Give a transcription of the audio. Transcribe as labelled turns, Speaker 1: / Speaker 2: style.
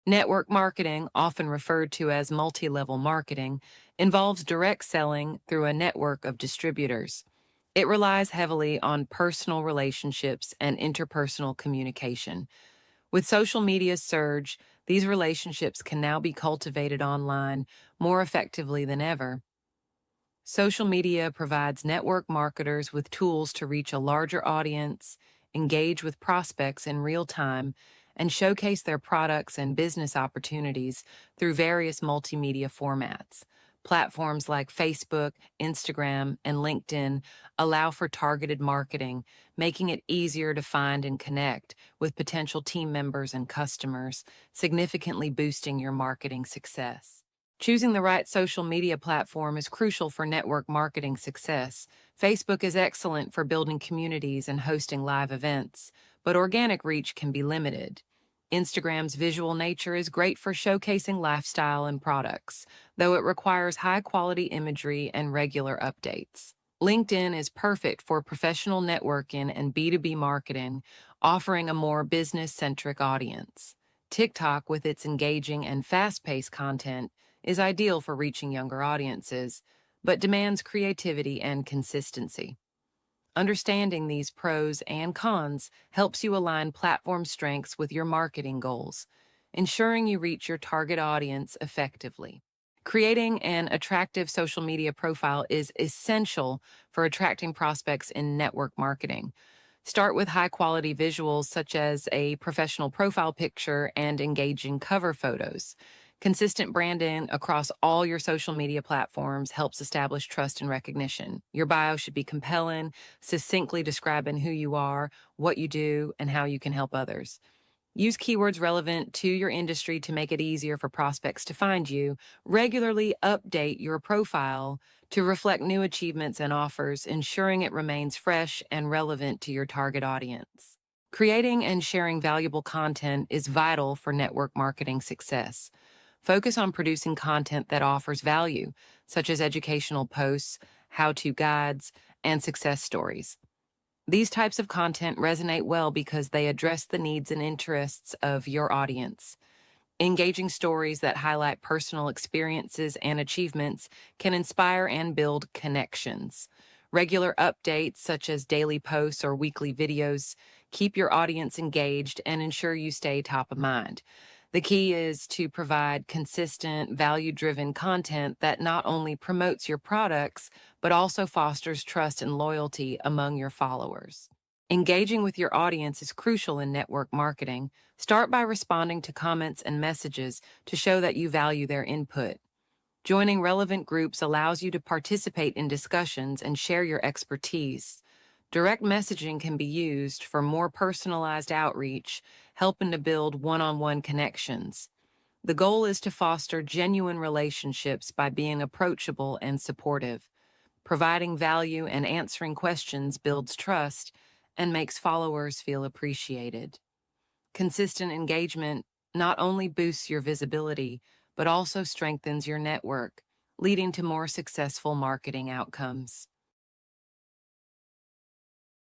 Speaker 1: Network marketing, often referred to as multi-level marketing, involves direct selling through a network of distributors. It relies heavily on personal relationships and interpersonal communication. With social media's surge, these relationships can now be cultivated online more effectively than ever. Social media provides network marketers with tools to reach a larger audience, engage with prospects in real time, and showcase their products and business opportunities through various multimedia formats. Platforms like Facebook, Instagram, and LinkedIn allow for targeted marketing, making it easier to find and connect with potential team members and customers, significantly boosting your marketing success. Choosing the right social media platform is crucial for network marketing success. Facebook is excellent for building communities and hosting live events, but organic reach can be limited. Instagram's visual nature is great for showcasing lifestyle and products, though it requires high-quality imagery and regular updates. LinkedIn is perfect for professional networking and B2B marketing, offering a more business-centric audience. TikTok, with its engaging and fast-paced content, is ideal for reaching younger audiences, but demands creativity and consistency. Understanding these pros and cons helps you align platform strengths with your marketing goals, ensuring you reach your target audience effectively. Creating an attractive social media profile is essential for attracting prospects in network marketing. Start with high quality visuals such as a professional profile picture and engaging cover photos. Consistent branding across all your social media platforms helps establish trust and recognition. Your bio should be compelling, succinctly describing who you are, what you do, and how you can help others. Use keywords relevant to your industry to make it easier for prospects to find you. Regularly update your profile to reflect new achievements and offers, ensuring it remains fresh and relevant to your target audience. Creating and sharing valuable content is vital for network marketing success. Focus on producing content that offers value, such as educational posts, how-to guides, and success stories. These types of content resonate well because they address the needs and interests of your audience. Engaging stories that highlight personal experiences and achievements can inspire and build connections. Regular updates, such as daily posts or weekly videos, keep your audience engaged and ensure you stay top of mind. The key is to provide consistent, value-driven content that not only promotes your products, but also fosters trust and loyalty among your followers. Engaging with your audience is crucial in network marketing. Start by responding to comments and messages to show that you value their input. Joining relevant groups allows you to participate in discussions and share your expertise. Direct messaging can be used for more personalized outreach, helping to build one-on-one connections. The goal is to foster genuine relationships by being approachable and supportive. Providing value and answering questions builds trust and makes followers feel appreciated. Consistent engagement not only boosts your visibility, but also strengthens your network, leading to more successful marketing outcomes.